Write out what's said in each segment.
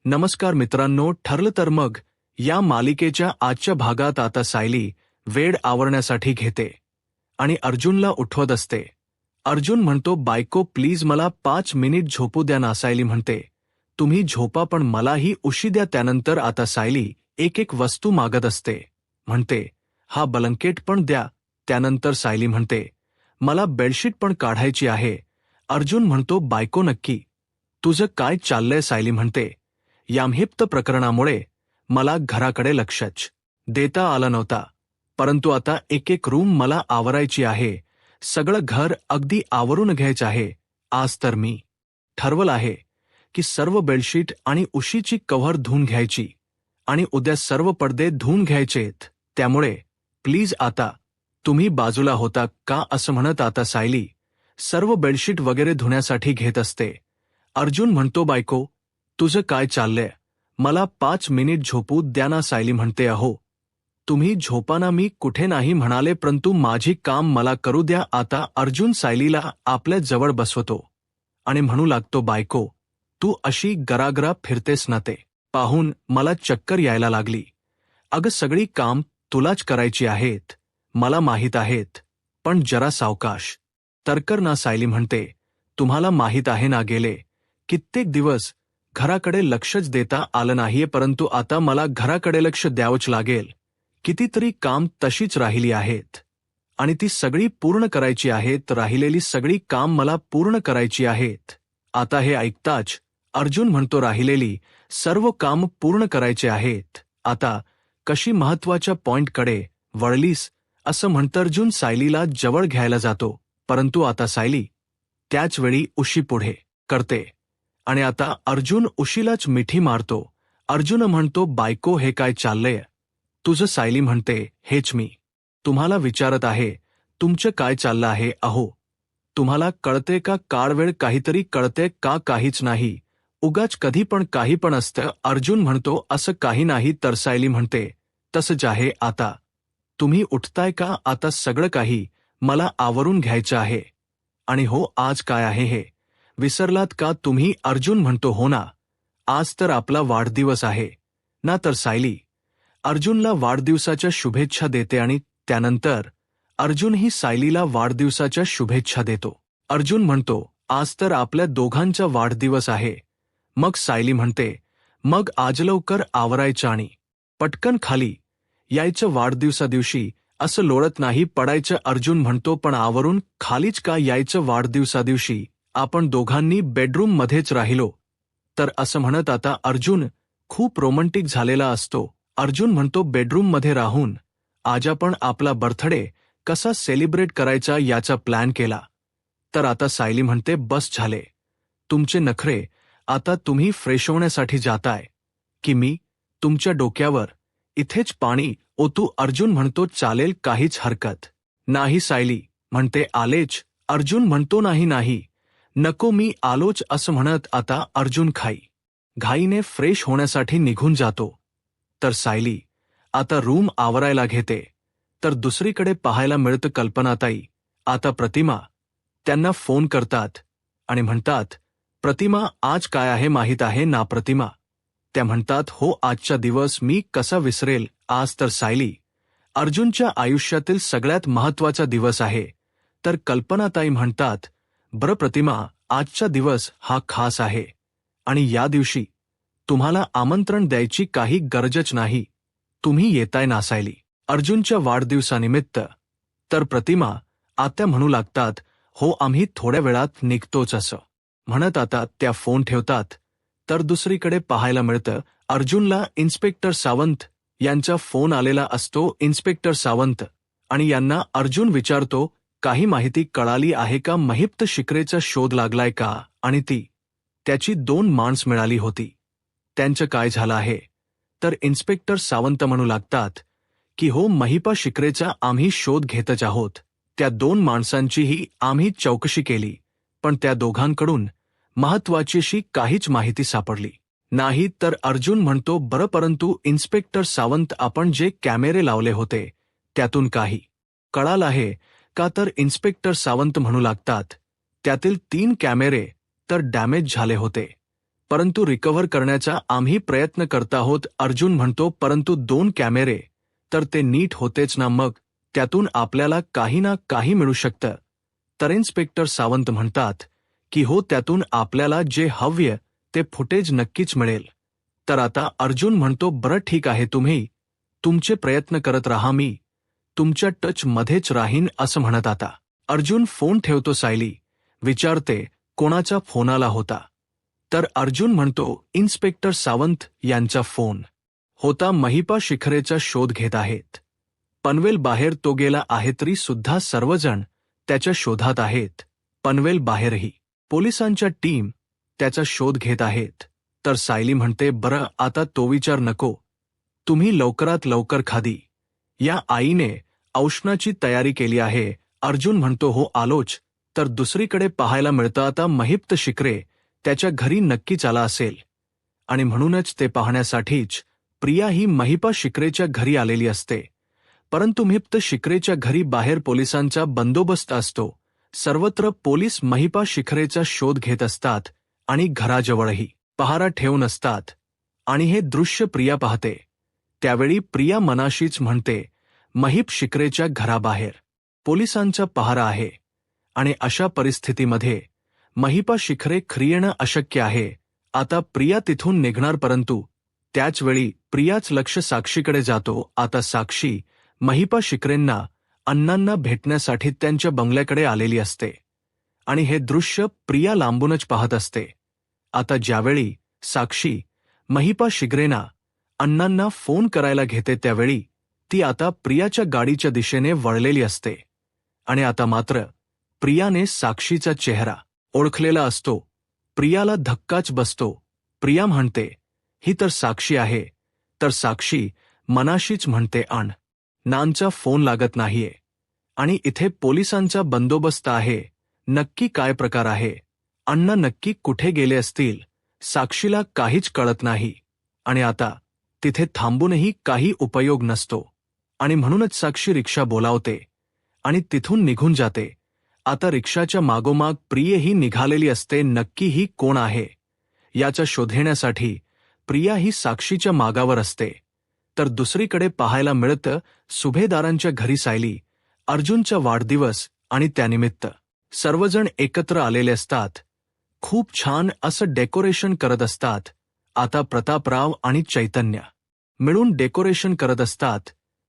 नमस्कार मित्रांनो, ठरलं तर मग या मालिकेच्या आजच्या भागात आता सायली वेड आवरण्यासाठी घेते आणि अर्जुनला उठवत असते. अर्जुन म्हणतो, बायको प्लीज मला 5 मिनिट झोपू द्या ना. सायली म्हणते, तुम्ही झोपा पण मलाही उशी द्या. त्यानंतर आता सायली एक एक वस्तू मागत असते. म्हणते, हा ब्लँकेट पण द्या. त्यानंतर सायली म्हणते, मला बेडशीट पण काढायची आहे. अर्जुन म्हणतो, बायको नक्की तुझं काय चाललंय? सायली म्हणते, यामहिप्त प्रकरणामुळे मला घराकडे लक्षच देता आलं नव्हता, परंतु आता एक एक रूम मला आवरायची आहे. सगळं घर अगदी आवरून घ्यायचं आहे. आज तर मी ठरवलं आहे की सर्व बेडशीट आणि उशीची कव्हर धुवून घ्यायची आणि उद्या सर्व पडदे धुवून घ्यायचेत. त्यामुळे प्लीज आता तुम्ही बाजूला होता का? असं म्हणत आता सायली सर्व बेडशीट वगैरे धुण्यासाठी घेत असते. अर्जुन म्हणतो, बायको तुझं काय चाललंय? मला 5 मिनिट झोपू द्या ना. सायली म्हणते, अहो तुम्ही झोपाना, मी कुठे नाही म्हणाले, परंतु माझी काम मला करू द्या आता. अर्जुन सायलीला आपल्या जवळ बसवतो आणि म्हणू लागतो, बायको तू अशी गरागरा फिरतेस ना, ते पाहून मला चक्कर यायला लागली. अगं सगळी काम तुलाच करायची आहेत, मला माहीत आहेत, पण जरा सावकाश तर कर ना. सायली म्हणते, तुम्हाला माहीत आहे ना, गेले कित्येक दिवस घराकडे लक्षच देता आलं नाहीये, परंतु आता मला घराकडे लक्ष द्यावंच लागेल. कितीतरी काम तशीच राहिली आहेत आणि ती सगळी पूर्ण करायची आहेत. राहिलेली सगळी काम मला पूर्ण करायची आहेत. आता हे ऐकताच अर्जुन म्हणतो, राहिलेली सर्व काम पूर्ण करायचे आहेत. आता कशी महत्वाच्या पॉइंटकडे वळलीस? असं म्हणतं अर्जुन सायलीला जवळ घ्यायला जातो, परंतु आता सायली त्याच वेळी उशी पुढे करते आणि आता अर्जुन उशीलाच मिठी मारतो. अर्जुन म्हणतो, बायको हे काय चाललंय तुझं? सायली म्हणते, हेच मी तुम्हाला विचारत आहे, तुमचं काय चाललं आहे? अहो तुम्हाला कळते का? काळवेळ काहीतरी कळते का? काहीच नाही, उगाच कधी पण काही पण असतं. अर्जुन म्हणतो, असं काही नाही. तर सायली म्हणते, तसंच आहे. आता तुम्ही उठताय का? आता सगळं काही मला आवरून घ्यायचं आहे. आणि हो, आज काय आहे हे विसरलात का तुम्ही? अर्जुन म्हणतो, हो ना, आज तर आपला वाढदिवस आहे ना. तर सायली अर्जुनला वाढदिवसाच्या शुभेच्छा देते आणि त्यानंतर अर्जुनही सायलीला वाढदिवसाच्या शुभेच्छा देतो. अर्जुन म्हणतो, आज तर आपल्या दोघांचा वाढदिवस आहे. मग सायली म्हणते, मग आज लवकर आवरायचं आणि पटकन खाली यायचं वाढदिवसा दिवशी, असं लोळत नाही पडायचं. अर्जुन म्हणतो, पण आवरून खालीच का यायचं? वाढदिवसा दिवशी आपण दोघांनी बेडरूम मध्येच राहिलो तर. असं म्हणत आता अर्जुन खूप रोमॅन्टिक झालेला असतो. अर्जुन म्हणतो, बेडरूम मध्ये राहून आज आपण आपला बर्थडे कसा सेलिब्रेट करायचा याचा प्लॅन केला. तर आता सायली म्हणते, बस झाले तुमचे नखरे, आता तुम्ही फ्रेश होण्यासाठी जाताय की मी तुमच्या डोक्यावर इथेच पाणी ओतू? अर्जुन म्हणतो, चालेल, काहीच हरकत नाही. सायली म्हणते, आलेच? अर्जुन म्हणतो, नाही नाही नको, मी आलोच. असं म्हणत आता अर्जुन घाईने फ्रेश होण्यासाठी निघून जातो. तर सायली आता रूम आवरायला घेते. तर दुसरीकडे पाहायला मिळतं कल्पनाताई. आता प्रतिमा त्यांना फोन करतात आणि म्हणतात, प्रतिमा आज काय आहे माहीत आहे ना? प्रतिमा त्या म्हणतात, हो, आजचा दिवस मी कसा विसरेल? आज तर सायली अर्जुनच्या आयुष्यातील सगळ्यात महत्वाचा दिवस आहे. तर कल्पनाताई म्हणतात, बरं प्रतिमा, आजचा दिवस हा खास आहे आणि या दिवशी तुम्हाला आमंत्रण द्यायची काही गरजच नाही. तुम्ही येताय ना सायली अर्जुनच्या वाढदिवसानिमित्त? तर प्रतिमा आता म्हणू लागतात, हो, आम्ही थोड्या वेळात निघतोच. असं म्हणत आता त्या फोन ठेवतात. तर दुसरीकडे पाहायला मिळतं अर्जुनला इन्स्पेक्टर सावंत यांचा फोन आलेला असतो. इन्स्पेक्टर सावंत आणि यांना अर्जुन विचारतो, काही माहिती कळाली आहे का? महिप्त शिकरेचा शोध लागलाय का? आणि त्याची 2 माणसं मिळाली होती, त्यांचं काय झालं आहे? तर इन्स्पेक्टर सावंत म्हणू लागतात की हो, महिपा शिकरेचा आम्ही शोध घेतच आहोत. त्या 2 माणसांचीही आम्ही चौकशी केली, पण त्या दोघांकडून महत्वाचीशी काहीच माहिती सापडली नाही. तर अर्जुन म्हणतो, बरं, परंतु इन्स्पेक्टर सावंत, आपण जे कॅमेरे लावले होते त्यातून काही कळालं आहे का? तर इन्स्पेक्टर सावंत म्हणू लागतात, त्यातील 3 कॅमेरे तर डॅमेज झाले होते. परंतु रिकव्हर करण्याचा आम्ही प्रयत्न करत आहोत. अर्जुन म्हणतो, परंतु 2 कॅमेरे तर ते नीट होतेच ना, मग त्यातून आपल्याला काही ना काही मिळू शकतं. तर इन्स्पेक्टर सावंत म्हणतात की हो, त्यातून आपल्याला जे हव्य ते फुटेज नक्कीच मिळेल. तर आता अर्जुन म्हणतो, बरं ठीक आहे, तुम्ही तुमचे प्रयत्न करत राहा, मी तुमच्या टच मध्येच राहीन असं म्हणत. आता अर्जुन फोन ठेवतो. सायली विचारते, कोणाचा फोन आला होता? तर अर्जुन म्हणतो, इन्स्पेक्टर सावंत यांचा फोन होता. महिपा शिखरेचा शोध घेत आहेत. पनवेल बाहेर तो गेला आहे, तरी सुद्धा सर्वजण त्याच्या शोधात आहेत. पनवेल बाहेरही पोलिसांच्या टीम त्याचा शोध घेत आहेत. तर सायली म्हणते, बरं आता तो विचार नको, तुम्ही लवकरात लवकर खादी या आईने औषणाची तयारी केली आहे. अर्जुन म्हणतो, हो आलोच. तर दुसरीकडे पाहायला मिळतं आता महिप्त शिखरे त्याच्या घरी नक्कीच आला असेल आणि म्हणूनच ते पाहण्यासाठीच प्रिया ही महिपा शिखरेच्या घरी आलेली असते. परंतु महिप्त शिखरेच्या घरी बाहेर पोलिसांचा बंदोबस्त असतो. सर्वत्र पोलीस महिपा शिखरेचा शोध घेत असतात आणि घराजवळही पहारा ठेवून असतात. आणि हे दृश्य प्रिया पाहते. त्यावेळी प्रिया मनाशीच म्हणते, महिप शिखरेच्या घराबाहेर पोलिसांचा पहारा आहे आणि अशा परिस्थितीमध्ये महिपा शिखरे खरी येणं अशक्य आहे. आता प्रिया तिथून निघणार, परंतु त्याचवेळी प्रियाच लक्ष साक्षीकडे जातो. आता साक्षी महिपा शिखरेंना अण्णांना भेटण्यासाठी त्यांच्या बंगल्याकडे आलेली असते आणि हे दृश्य प्रिया लांबूनच पाहत असते. आता ज्यावेळी साक्षी महिपा शिखरेंना अण्णांना फोन करायला घेते, त्यावेळी ती आता प्रियाच्या गाडीच्या दिशेने वळलेली असते आणि आता मात्र प्रियाने साक्षीचा चेहरा ओळखलेला असतो. प्रियाला धक्काच बसतो. प्रिया म्हणते, ही तर साक्षी आहे. तर साक्षी मनाशीच म्हणते, नांचा फोन लागत नाहीये आणि इथे पोलिसांचा बंदोबस्त आहे. नक्की काय प्रकार आहे? अण्णा नक्की कुठे गेले असतील? साक्षीला काहीच कळत नाही आणि आता तिथे थांबूनही काही उपयोग नसतो आणि म्हणूनच साक्षी रिक्षा बोलावते आणि तिथून निघून जाते. आता रिक्षाच्या मागोमाग प्रियही निघालेली असते. नक्की ही कोण आहे याचा शोध घेण्यासाठी प्रिया ही साक्षीच्या मागावर असते. तर दुसरीकडे पाहायला मिळतं सुभेदारांच्या घरी सायली, अर्जुनचा वाढदिवस आणि त्यानिमित्त सर्वजण एकत्र आलेले असतात. खूप छान असं डेकोरेशन करत असतात. आता प्रतापराव आणि चैतन्य मिळून डेकोरेशन करत असतात.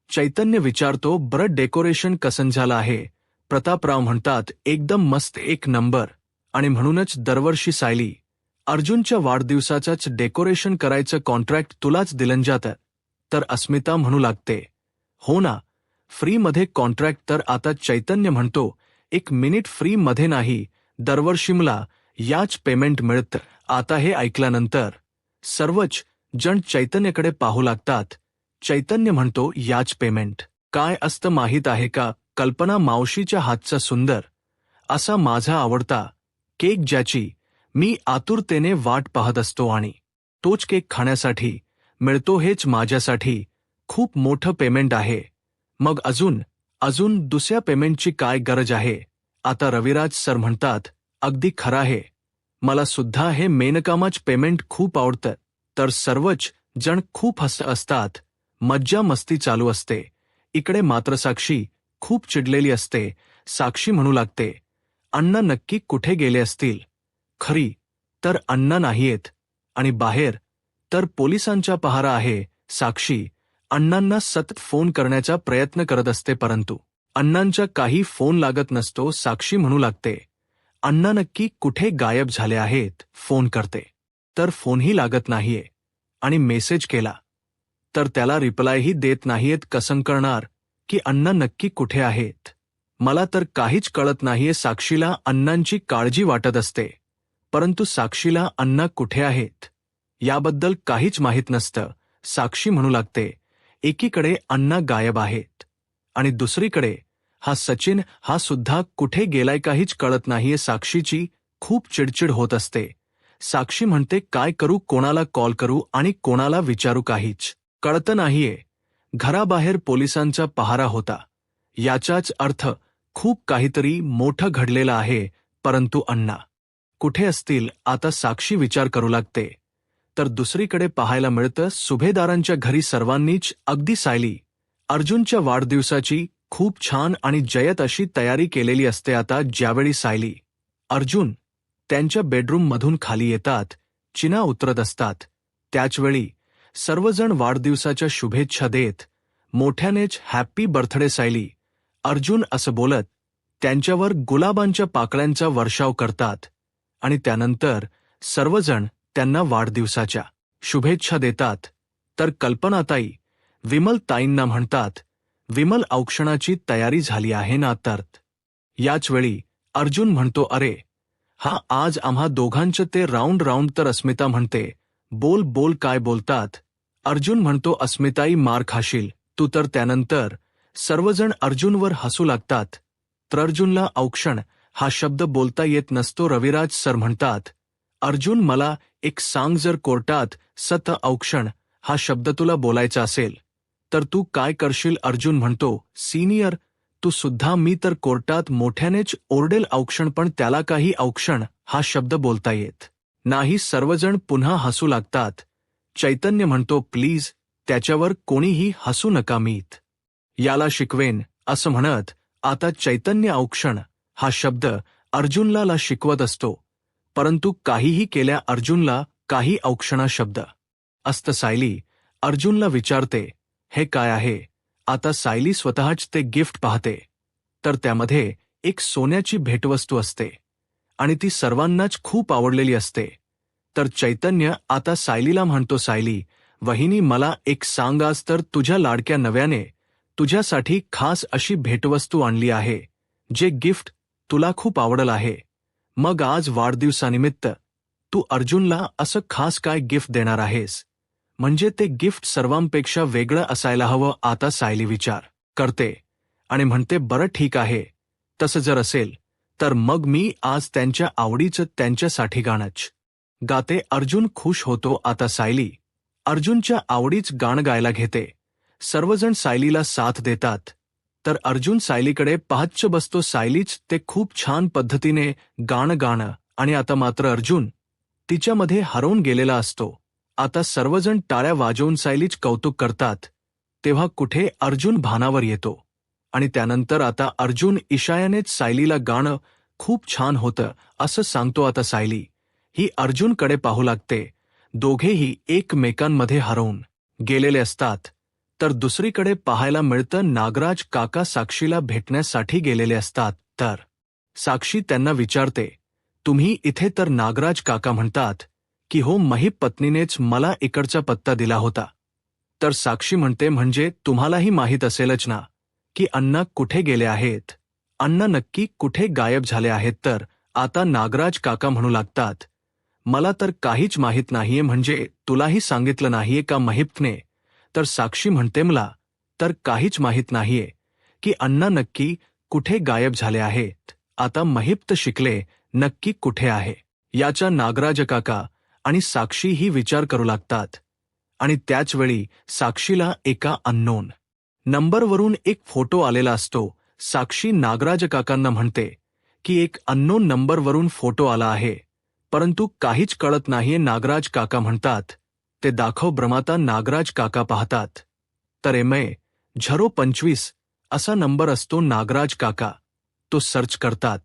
चैतन्य विचारतो, बरं डेकोरेशन कसं झालं आहे? प्रतापराव म्हणतात, एकदम मस्त, एक नंबर. आणि म्हणूनच दरवर्षी सायली अर्जुनच्या वाढदिवसाचंच डेकोरेशन करायचं कॉन्ट्रॅक्ट तुलाच दिलं जातं. तर अस्मिता म्हणू लागते, हो ना, फ्रीमध्ये कॉन्ट्रॅक्ट. तर आता चैतन्य म्हणतो, एक मिनिट, फ्रीमध्ये नाही, दरवर्षी मला याच पेमेंट मिळतं. आता हे ऐकल्यानंतर सर्वच जण चैतन्यकडे पाहू लागतात. चैतन्य म्हणतो, याच पेमेंट काय असतं माहीत आहे का? कल्पना मावशीच्या हातचा सुंदर असा माझा आवडता केक, ज्याची मी आतुरतेने वाट पाहत असतो आणि तोच केक खाण्यासाठी मिळतो. हेच माझ्यासाठी खूप मोठं पेमेंट आहे. मग अजून दुसऱ्या पेमेंटची काय गरज आहे? आता रविराज सर म्हणतात, अगदी खरं आहे, मला सुद्धा हे मेनकामाच पेमेंट खूप आवडतं. तर सर्वच जण खूप हसत असतात. मज्जा मस्ती चालू असते. इकडे मात्र साक्षी खूप चिडलेली असते. साक्षी म्हणू लागते, अण्णा नक्की कुठे गेले असतील? खरी तर अण्णा नाहीयेत आणि बाहेर तर पोलिसांचा पहारा आहे. साक्षी अण्णांना सतत फोन करण्याचा प्रयत्न करत असते, परंतु अण्णांचा काही फोन लागत नसतो. साक्षी म्हणू लागते, अण्णा नक्की कुठे गायब झाले आहेत? फोन करते तर फोनही लागत नाहीये आणि मेसेज केला तर त्याला रिप्लायही देत नाहीयेत. कसं कळणार की अण्णा नक्की कुठे आहेत? मला तर काहीच कळत नाहीये. साक्षीला अण्णांची काळजी वाटत असते, परंतु साक्षीला अण्णा कुठे आहेत याबद्दल काहीच माहीत नसतं. साक्षी म्हणू लागते, एकीकडे अण्णा गायब आहेत आणि दुसरीकडे हा सचिन, हा सुद्धा कुठे गेलाय काहीच कळत नाहीये. साक्षीची खूप चिडचिड होत असते. साक्षी म्हणते, काय करू, कोणाला कॉल करू आणि कोणाला विचारू, काहीच कळतं नाहीये. घराबाहेर पोलिसांचा पहारा होता. याचाच अर्थ खूप काहीतरी मोठं घडलेलं आहे. परंतु अण्णा कुठे असतील आता साक्षी विचार करू लागते. तर दुसरीकडे पाहायला मिळतं सुभेदारांच्या घरी सर्वांनीच अगदी सायली अर्जुनच्या वाढदिवसाची खूप छान आणि जयत अशी तयारी केलेली असते. आता ज्यावेळी सायली अर्जुन त्यांच्या बेडरूममधून खाली येतात, चिना उतरत असतात, त्याचवेळी सर्वजण वाढदिवसाच्या शुभेच्छा देत मोठ्यानेच हॅपी बर्थडे सायली अर्जुन असं बोलत त्यांच्यावर गुलाबांच्या पाकळ्यांचा वर्षाव करतात आणि त्यानंतर सर्वजण त्यांना वाढदिवसाच्या शुभेच्छा देतात. तर कल्पनाताई विमल ताईंना म्हणतात, विमल औक्षणाची तयारी झाली आहे ना? तर याचवेळी अर्जुन म्हणतो, अरे हा आज आम्हा दोघांचं ते राऊंड राऊंड. तर अस्मिता म्हणते, बोल बोल काय बोलतात? अर्जुन म्हणतो, अस्मिताई मार खाशील तू तर. त्यानंतर सर्वजण अर्जुनवर हसू लागतात. तर अर्जुनला औक्षण हा शब्द बोलता येत नसतो. रविराज सर म्हणतात, अर्जुन मला एक सांग, जर कोर्टात सत औक्षण हा शब्द तुला बोलायचा असेल तर तू काय करशील? अर्जुन म्हणतो, सीनियर तू सुद्धा. मी तर कोर्टात मोठ्यानेच ओरडेल औक्षण, पण त्याला काही औक्षण हा शब्द बोलता येत नाही. सर्वजण पुन्हा हसू लागतात. चैतन्य म्हणतो, प्लीज त्याच्यावर कोणीही हसू नका, मीत याला शिकवेन असं म्हणत आता चैतन्य औक्षण हा शब्द अर्जुनला शिकवत असतो. परंतु काहीही केल्या अर्जुनला काही औक्षणा शब्द असतं. सायली अर्जुनला विचारते, हे काय आहे? आता सायली स्वतःच ते गिफ्ट पाहते. तर त्यामध्ये एक सोन्याची भेटवस्तू असते आणि ती सर्वांनाच खूप आवडलेली असते. तर चैतन्य आता सायलीला म्हणतो, सायली वहिनी मला एक सांग, आज तर तुझ्या लाडक्या नव्याने तुझ्यासाठी खास अशी भेटवस्तू आणली आहे, जे गिफ्ट तुला खूप आवडलं आहे. मग आज वाढदिवसानिमित्त तू अर्जुनला असं खास काय गिफ्ट देणार आहेस? म्हणजे ते गिफ्ट सर्वांपेक्षा वेगळं असायला हवं. आता सायली विचार करते आणि म्हणते, बरं ठीक आहे, तसं जर असेल तर मग मी आज त्यांच्या आवडीचं त्यांच्यासाठी गाणंच गाते. अर्जुन खुश होतो. आता सायली अर्जुनच्या आवडीच गाणं गायला घेते. सर्वजण सायलीला साथ देतात. तर अर्जुन सायलीकडे पाहच्च बसतो. सायलीच ते खूप छान पद्धतीने गाणं आणि आता मात्र अर्जुन तिच्यामध्ये हरवून गेलेला असतो. आता सर्वजण टाळ्या वाजवून सायलीच कौतुक करतात. तेव्हा कुठे अर्जुन भानावर येतो आणि त्यानंतर आता अर्जुन इशाऱ्यानेच सायलीला गाणं खूप छान होतं असं सांगतो. आता सायली ही अर्जुनकडे पाहू लागते. दोघेही एकमेकांमध्ये हरवून गेलेले असतात. तर दुसरीकडे पाहायला मिळतं नागराज काका साक्षीला भेटण्यासाठी गेलेले असतात. तर साक्षी त्यांना विचारते, तुम्ही इथे? तर नागराज काका म्हणतात की हो, महिप पत्नीनेच मला इकडचा पत्ता दिला होता. तर साक्षी म्हणते, म्हणजे तुम्हालाही माहीत असेलच ना की अण्णा कुठे गेले आहेत? अण्णा नक्की कुठे गायब झाले आहेत? तर आता नागराज काका म्हणू लागतात, मला तर काहीच माहीत नाहीये. म्हणजे तुलाही सांगितलं नाहीये का महिपने? तर साक्षी म्हणते, मला तर काहीच माहीत नाहीये की अण्णा नक्की कुठे गायब झाले आहेत. आता महिप तर शिकले नक्की कुठे आहे याचा नागराज काका आणि साक्षी ही विचार करू लागतात. आणि त्याचवेळी साक्षीला एका अननोन नंबरवरून एक फोटो आलेला असतो. साक्षी नागराज काकांना म्हणते की एक अननोन नंबरवरून फोटो आला आहे, परंतु काहीच कळत नाहीये. नागराज काका म्हणतात, ते दाखव ब्रह्माता. नागराज काका पाहतात तर MA025 असा नंबर असतो. नागराज काका तो सर्च करतात.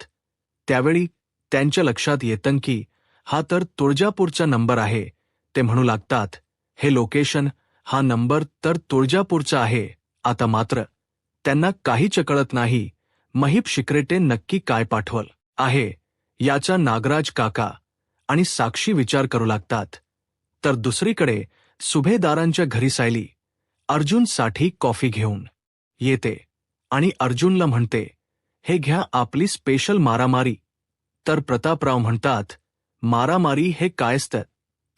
त्यावेळी त्यांच्या लक्षात येतं की हा तर तुळजापूरचा नंबर आहे. ते म्हणू लागतात, हे लोकेशन, हा नंबर तर तुळजापूरचा आहे. आता मात्र त्यांना काहीच कळत नाही महिप शिक्रेटे नक्की काय पाठवल आहे याचा. नागराज काका आणि साक्षी विचार करू लागतात. तर दुसरीकडे सुभेदारांच्या घरी सायली अर्जुनसाठी कॉफी घेऊन येते आणि अर्जुनला म्हणते, हे घ्या आपली स्पेशल मारामारी. तर प्रतापराव म्हणतात, मारामारी हे काय असतं?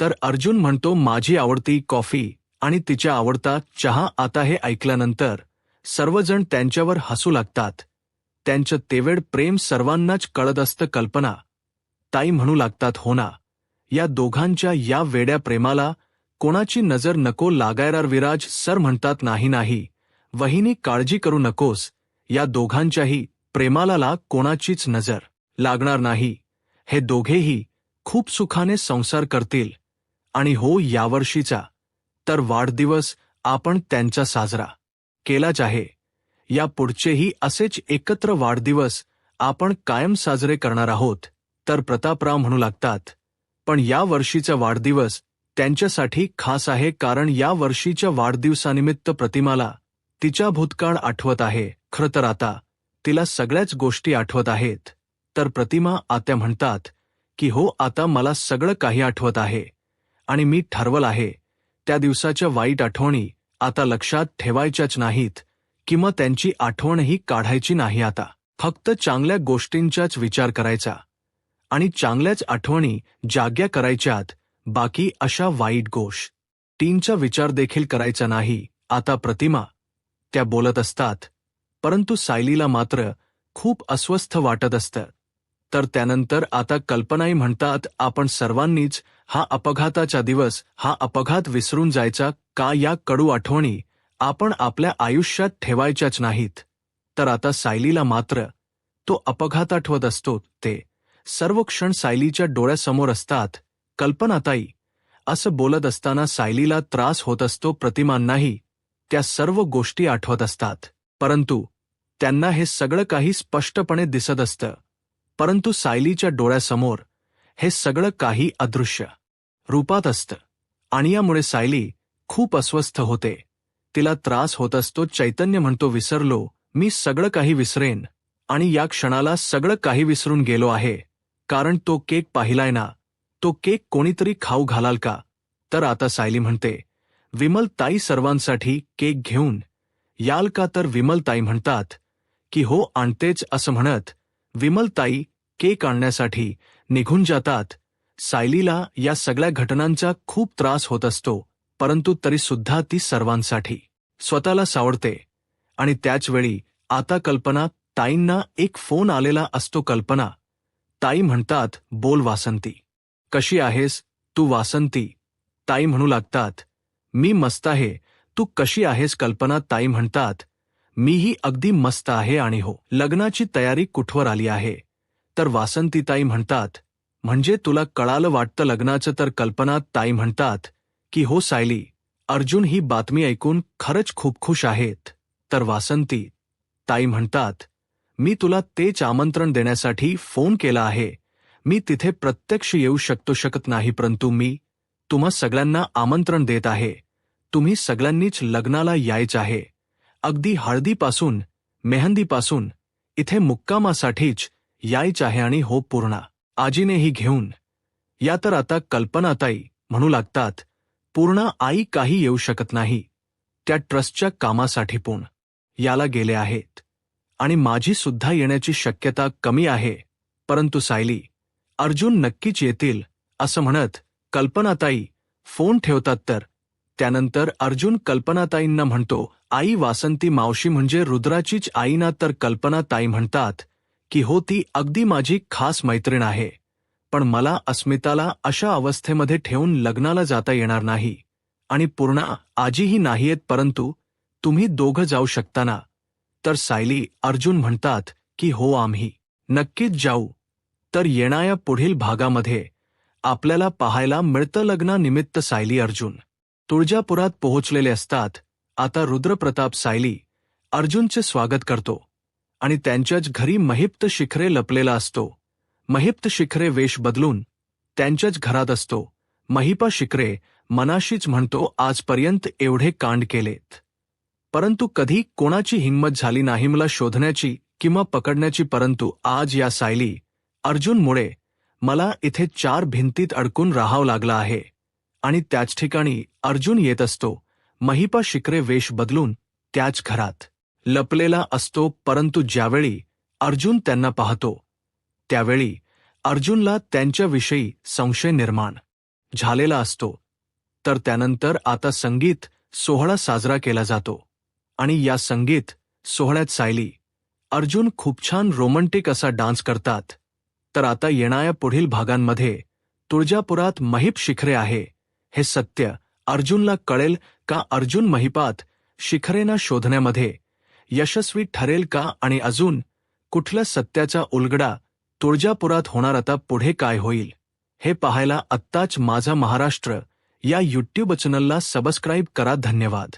तर अर्जुन म्हणतो, माझी आवडती कॉफी आणि तिच्या आवडता चहा. आता हे ऐकल्यानंतर सर्वजण त्यांच्यावर हसू लागतात. त्यांचं तेवेड प्रेम सर्वांनाच कळत असतं. कल्पना ताई म्हणू लागतात, हो ना, या दोघांच्या या वेड्या प्रेमाला कोणाची नजर नको लागायला. विराज सर म्हणतात, नाही नाही वहिनी, काळजी करू नकोस, या दोघांच्याही प्रेमाला कोणाचीच नजर लागणार नाही. हे दोघेही खूप सुखाने संसार करतील आणि हो यावर्षीचा तर वाढदिवस आपण त्यांचा साजरा केलाच आहे. या पुढचेही असेच एकत्र वाढदिवस आपण कायम साजरे करणार आहोत. तर प्रतापराव म्हणू लागतात, पण या वर्षीचा वाढदिवस त्यांच्यासाठी खास आहे कारण या वर्षीच्या वाढदिवसानिमित्त प्रतिमाला तिचा भूतकाळ आठवत आहे. खरं तर आता तिला सगळ्याच गोष्टी आठवत आहेत. तर प्रतिमा आत्या म्हणतात की हो आता मला सगळं काही आठवत आहे आणि मी ठरवलं आहे त्या दिवसाच्या वाईट आठवणी आता लक्षात ठेवायच्याच नाहीत किंवा त्यांची आठवणही काढायची नाही. आता फक्त चांगल्या गोष्टींचाच विचार करायचा आणि चांगल्याच आठवणी जाग्या करायच्यात. बाकी अशा वाईट गोष्टींचा विचार देखील करायचा नाही. आता प्रतिमा त्या बोलत असतात, परंतु सायलीला मात्र खूप अस्वस्थ वाटत असतं. तर त्यानंतर आता कल्पनाई म्हणतात, आपण सर्वांनीच हा अपघाताचा दिवस, हा अपघात विसरून जायचा का? या कडू आठवणी आपण आपल्या आयुष्यात ठेवायच्याच नाहीत. तर आता सायलीला मात्र तो अपघात आठवत असतो. ते सर्व क्षण सायलीच्या डोळ्यासमोर असतात. कल्पनाताई असं बोलत असताना सायलीला त्रास होत असतो. प्रतिमांनाही त्या सर्व गोष्टी आठवत असतात, परंतु त्यांना हे सगळं काही स्पष्टपणे दिसत असतं. परंतु सायलीच्या डोळ्यासमोर हे सगळं काही अदृश्य रूपात असतं आणि यामुळे सायली खूप अस्वस्थ होते. तिला त्रास होत असतो. चैतन्य म्हणतो, विसरलो, मी सगळं काही विसरेन आणि या क्षणाला सगळं काही विसरून गेलो आहे कारण तो केक पाहिलाय ना, तो केक कोणीतरी खाऊ घालाल का? तर आता सायली म्हणते, विमल ताई सर्वांसाठी केक घेऊन याल का? तर विमल ताई म्हणतात की हो आणतेच असं म्हणत विमल ताई केक आणण्यासाठी निघून जातात. सायलीला या सगळ्या घटनांचा खूप त्रास होत असतो, परंतु तरीसुद्धा ती सर्वांसाठी स्वतःला सावरते. आणि त्याचवेळी आता कल्पना ताईंना एक फोन आलेला असतो. कल्पना ताई म्हणतात, बोल वासंती, कशी आहेस तू? वासंती ताई म्हणू लागतात, मी मस्त आहे, तू कशी आहेस? कल्पना ताई म्हणतात, मीही अगदी मस्त आहे आणि हो, लग्नाची तयारी कुठवर आली आहे? तर वासंतीताई म्हणतात, म्हणजे तुला कळालं वाटतं लग्नाचं? तर कल्पना ताई म्हणतात की हो सायली, अर्जुन ही बातमी ऐकून खरंच खूप खुश आहेत. तर वासंती ताई म्हणतात, मी तुला तेच आमंत्रण देण्यासाठी फोन केला आहे. मी तिथे प्रत्यक्ष येऊ शकत नाही, परंतु मी तुम्हा सगळ्यांना आमंत्रण देत आहे. तुम्ही सगळ्यांनीच लग्नाला यायचं आहे. अगदी हळदीपासून मेहंदीपासून इथे मुक्कामासाठीच यायचं आहे आणि हो पूर्ण आजीनेही घेऊन या. तर आता कल्पनाताई म्हणू लागतात, पूर्ण आई काही येऊ शकत नाही, त्या ट्रस्टच्या कामासाठी याला गेले आहेत आणि माझी सुद्धा येण्याची शक्यता कमी आहे. परंतु सायली, अर्जुन नक्कीच येतील असं म्हणत कल्पनाताई फोन ठेवतात. तर त्यानंतर अर्जुन कल्पनाताईंना म्हणतो, आई वासंती मावशी म्हणजे रुद्राचीच आई ना? तर कल्पनाताई म्हणतात की हो, ती अगदी माझी खास मैत्रीण आहे, पण मला अस्मिताला अशा अवस्थेमध्ये ठेवून लग्नाला जाता येणार नाही आणि पूर्णा आजीही नाहीयेत, परंतु तुम्ही दोघं जाऊ शकता ना? तर सायली अर्जुन म्हणतात की हो, आम्ही नक्कीच जाऊ. तर येणाऱ्या पुढील भागामध्ये आपल्याला पाहायला मिळतं लग्नानिमित्त सायली अर्जुन तुळजापुरात पोहोचलेले असतात. आता रुद्रप्रताप सायली अर्जुनचे स्वागत करतो आणि त्यांच्याच घरी महिप्त शिखरे लपलेला असतो. महिप्त शिखरे वेश बदलून त्यांच्याच घरात असतो. महिपा शिखरे मनाशीच म्हणतो, आजपर्यंत एवढे कांड केलेत, परंतु कधी कोणाची हिंमत झाली नाही मला शोधण्याची किंवा पकडण्याची, परंतु आज या सायली अर्जुनमुळे मला इथे चार भिंतीत अडकून राहावं लागलं आहे. आणि त्याच ठिकाणी अर्जुन येत असतो. महिपा शिखरे वेश बदलून त्याच घरात लपलेला असतो, परंतु ज्यावेळी अर्जुन त्यांना पाहतो त्यावेळी अर्जुनला त्यांच्याविषयी संशय निर्माण झालेला असतो. तर त्यानंतर आता संगीत सोहळा साजरा केला जातो आणि या संगीत सोहळ्यात सायली अर्जुन खूप छान रोमँटिक असा डान्स करतात. तर आता येणाऱ्या पुढील भागांमध्ये तुळजापुरात महिप शिखरे आहे हे सत्य अर्जुनला कळेल का? अर्जुन महिपात शिखरेंना शोधण्यामध्ये यशस्वी ठरेल का? आणि अजून कुठल्या सत्याचा उलगडा तुळजापुरात होणार आता पुढे काय होईल हे पाहायला आत्ताच माझा महाराष्ट्र या यूट्यूब चॅनलला सबस्क्राईब करा. धन्यवाद.